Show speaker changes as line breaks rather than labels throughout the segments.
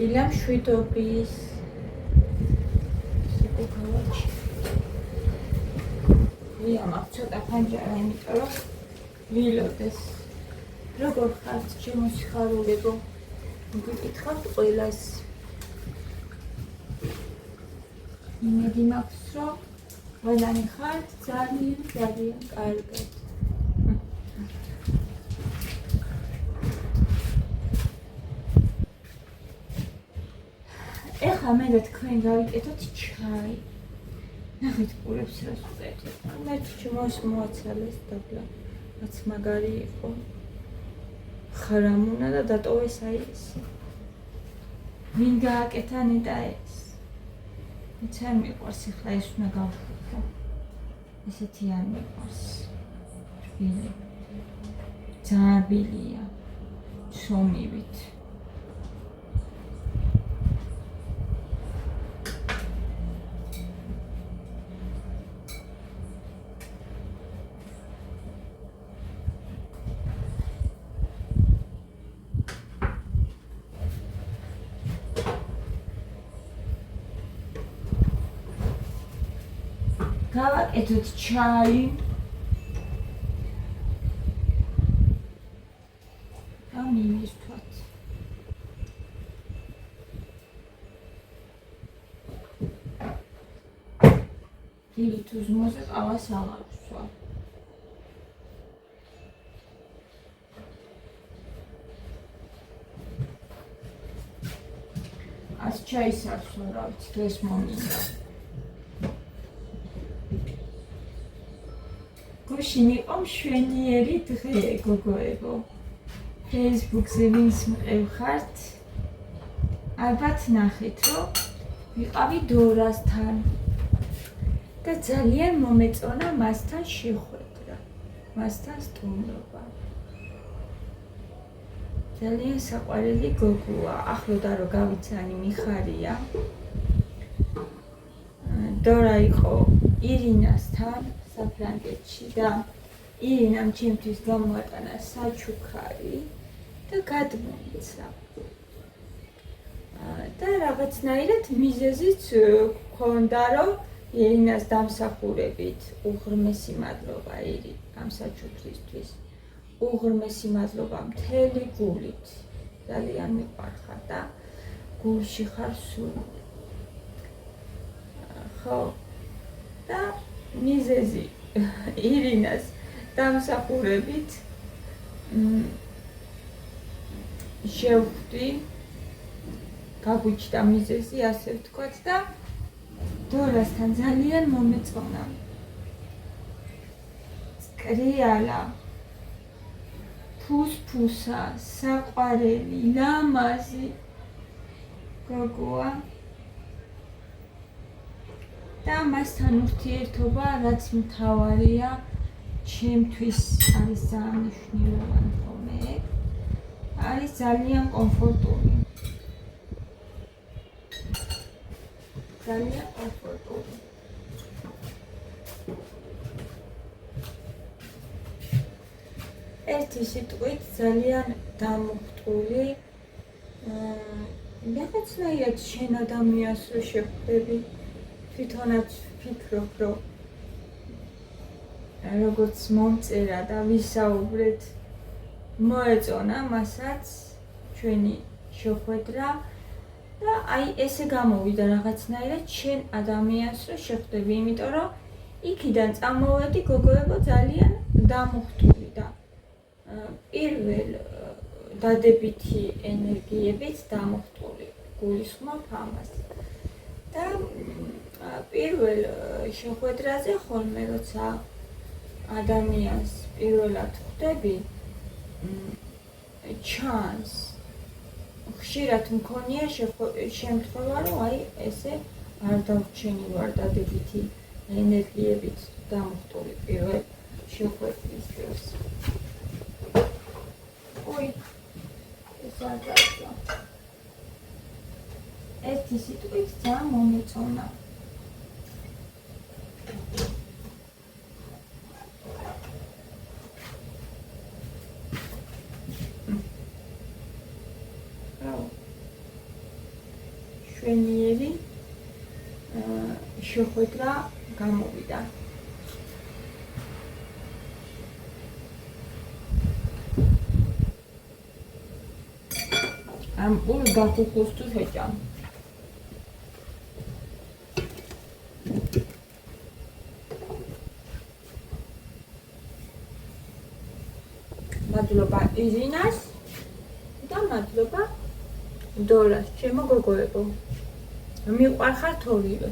დილამ შვიდობის სიკუქავაჩი ვიამახ ცოტა ფანჯარა, იმიტომ რომ ვილოდეს როგორ ხართ ჩემო სიხარულებო, გიკითხავთ ყველას. იმედი მაქვს, რომ ყველანი ხართ ძალიან კარგად. ეხლა მე და თქვენ გავიკეთოთ ჩაი. ნახეთ ყურებს რას ვუკეთებ. მე ჩემს მოაცალეს დაბლა. რაც მაგარი იყო. ხრამუნა და დატოვეს აი ეს. ვინ გააკეთა ნეტა ეს? ცენ მიყვარს ეხლა ეს უნდა გავხო. ესეთი არ მიყვარს. რბილი. ძაბილია. სომივით. გავაკეთოთ ჩაი. გამიმისვათ. დილით უზმოზე ყავას აღარ ვსვა. ას ჩაის არ ვსვა, რა ვიცი, დღეს მომინდა. გუშინ იყო მშვენიერი დღე, გოგოებო. Facebook-ზე ვინც მყევხართ, ალბათ ნახეთ, რომ ვიყავი დორასთან და ძალიან მომეწონა მასთან შეხვედრა, მასთან სტუმრობა. ძალიან საყვარელი გოგოა, ახლოდა რომ გავიცანი მიხარია. დორა იყო ირინასთან საფრანგეთში და ირინამ ჩემთვის გამოატანა საჩუქარი და გადმოიცა. და რაღაცნაირად მიზეზიც ჰქონდა, რომ ირინას დამსახურებით უღრმესი მადლობა ირი ამ საჩუქრისთვის. უღრმესი მადლობა მთელი გულით. ძალიან მიყვარხარ და გულში ხარ სულ. ხო და მიზეზი ირინას დამსახურებით შევხვდი, გაგვიჩნდა მიზეზი, ასე ვთქვათ და დორასთან ძალიან მომეწონა. წკრიალა, ფუსფუსა, საყვარელი, ლამაზი გოგოა. და მასთან ურთიერთობა, რაც მთავარია, ჩემთვის არის ძალიან მნიშვნელოვანი ხოლმე. არის ძალიან კომფორტული. ძალიან კომფორტული. ერთი სიტყვით ძალიან დამუხტული. რაღაცნაირად შენ ადამიანს რო შეხვდები, თვითონაც ვფიქრობ, რომ როგორც მომწერა და ვისაუბრეთ, მოეწონა მასაც ჩვენი შეხვედრა და აი ესე გამოვიდა რაღაცნაირად შენ ადამიანს რო შეხვდები, იმიტომ რომ იქიდან წამოვედი გოგოებო ძალიან დამუხტული და პირველ დადებითი ენერგიებით დამუხტული. გულისხმობ ამას. და პირველ შეხვედრაზე ხოლმე როცა ადამიანს პირველად ხვდები, ჩანს ხშირად მქონია შემთხვევა, რომ აი ესე არ დავრჩენი ვარ დადებითი ენერგიებით დამუხტული პირველ შეხვედრის დროს. ой, ეს არ გაიგო. ერთი სიტყვით ძალიან მომეწონა. მშვენიერი შეხვედრა გამოვიდა. ამ პურ გახუხოს თუ შეჭამ. მადლობა იზინას და მადლობა დოლას, ჩემო გოგოებო. მიყვარხართ ორივე.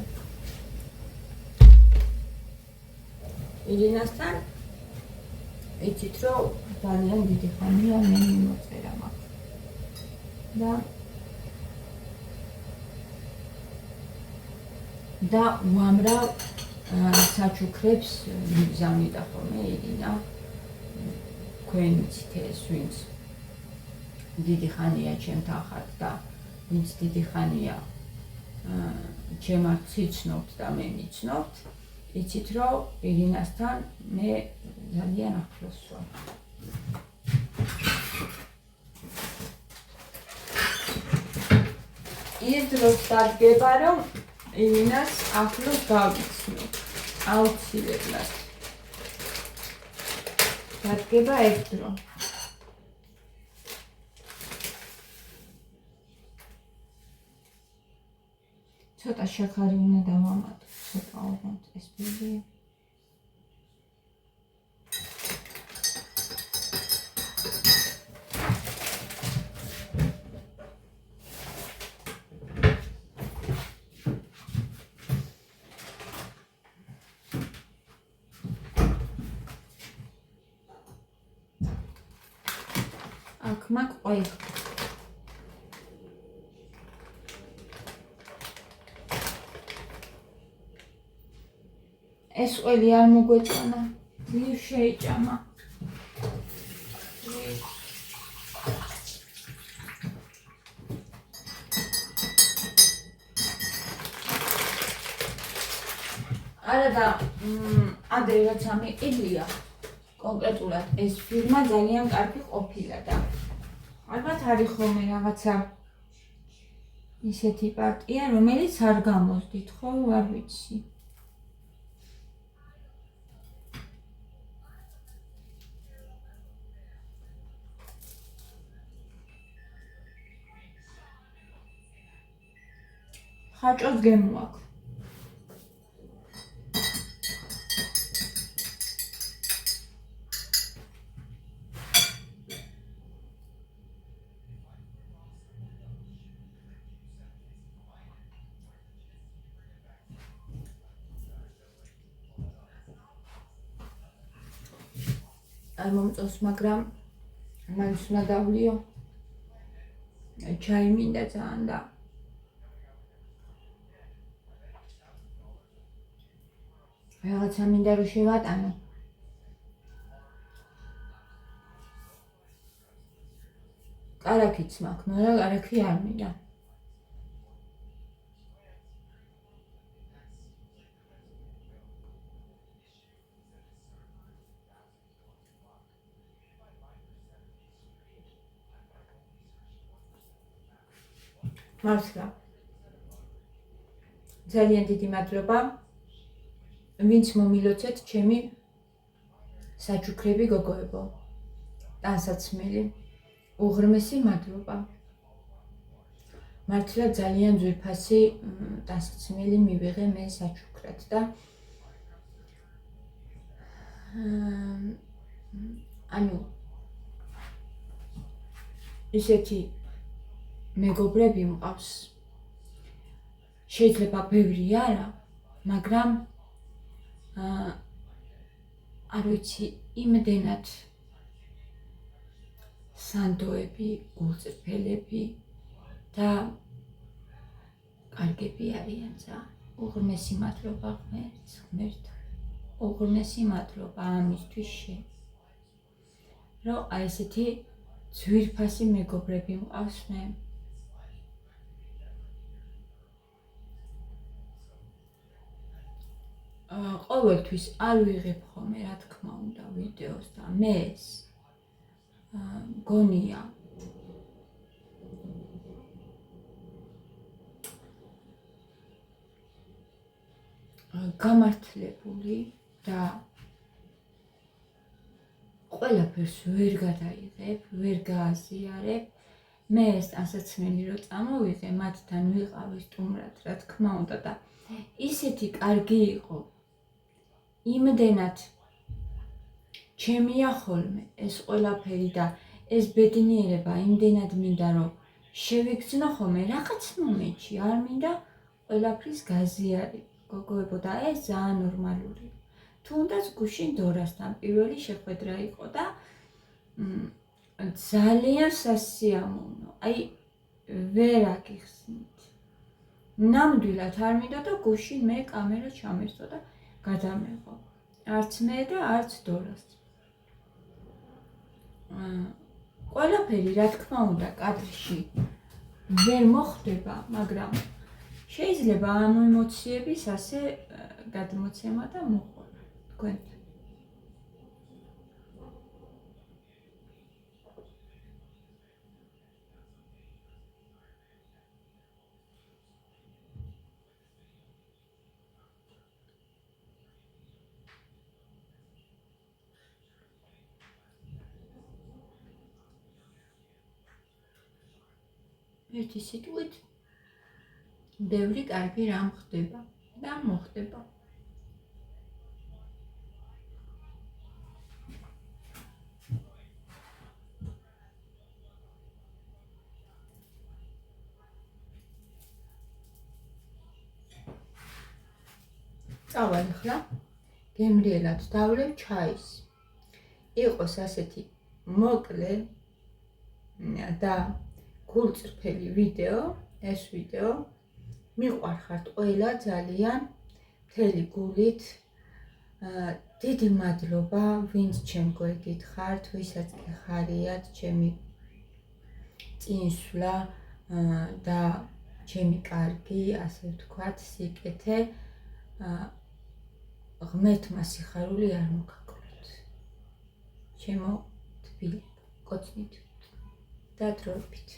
იზინასთან იცით რომ ძალიან დიდი ხანია მე მიმოწერა მაქვს. და უამრავ საჩუქრებს მიგზავნიდა ხოლმე ირინა. თქვენ იცით ეს ვინც დიდი ხანია ჩემთან ხართ და ვინც დიდი ხანია ჩემართ ციცნობთ და მე მიცნობთ, იცით რომ ირინასთან მე ძალიან ახლოს ვარ. ის დროს დადგება რომ ირინას ახლოს გავიცნო აუცილებლად. დადგება ეს დრო. ცოტა შაქარი უნდა დავამატო, ცოტა ოღონდ ეს ბიბი. აქ მაქვს ყველი. ეს ყველი არ მოგვეწონა, ლივ შეიჭამა. არა და ადრე რაც ამიყიდია, კონკრეტულად ეს ფირმა ძალიან კარგი ყოფილა და ალბათ არის ხოლმე რაღაცა ისეთი პარტია, რომელიც არ გამოსდით, ხო, არ ვიცი. ხაჭოს გემოაქვს. არ მომწონს, მაგრამ მაინც უნდა დავლიო. ჩაი მინდა ძალიან და რაღაცა მინდა რომ შევატანო. კარაქიც მაქვს, მაგრამ კარაქი არ მინდა. მართლა. ძალიან დიდი მადლობა. ვინც მომილოცეთ ჩემი საჩუქრები გოგოებო. ტანსაცმელი. უღრმესი მადლობა. მართლა ძალიან ძვირფასი ტანსაცმელი მივიღე მე საჩუქრად და ანუ ისეთი მეგობრები მყავს. შეიძლება ბევრი არა, მაგრამ არ ვიცი, იმდენად სანდოები, გულწრფელები და კარგები არიან ძალიან. უღრმესი მადლობა ღმერთ. უღრმესი მადლობა ამისთვის რომ აი ესეთი ძვირფასი მეგობრები მყავს მე. ყოველთვის არ ვიღებ ხოლმე, რა თქმა უნდა, ვიდეოს და მე ეს გონია გამართლებული და ყველაფერს ვერ გადაიღებ, ვერ გააზიარებ. მე ეს ასაცმელი რო წამოვიღე, მათთან ვიყავი სტუმრად, რა თქმა უნდა და ისეთი კარგი იყო. იმდენად ჩემია ხოლმე ეს ყველაფერი და ეს ბედნიერება იმდენად მინდა რომ შევიგრძნო ხოლმე რაღაც მომენტში არ მინდა ყველაფრის გაზიარება. გოგოებო და ეს ძალიან ნორმალურია. თუნდაც გუშინ დორასთან პირველი შეხვედრა იყო და ძალიან სასიამოვნო. აი ვერ აგიხსნით. ნამდვილად არ მინდა და გუშინ მე კამერა ჩამესვა და გადამეღო. არც მე და არც დორას. ყველაფერი რა თქმა უნდა კადრში ვერ მოხდება, მაგრამ შეიძლება ამ ემოციების ასე გადმოცემა და მოყვება თქვენთან. ერთი სიტყვით ბევრი კარგი რამ ხდება და მოხდება. წავალ ახლა გემრიელად დავლევ ჩაის. იყოს ასეთი მოკლე და გულწრფელი ვიდეო, ეს ვიდეო მიყვარხართ ყველა ძალიან მთელი გულით. დიდი მადლობა, ვინც ჩემ გვეკითხართ, ვისაც გეხარიათ ჩემი წინსვლა და ჩემი კარგი, ასე ვთქვათ, სიკეთე. ღმერთმა სიხარული არ მოგაგონოთ. ჩემო თბილებ, კოცნით და დროებით.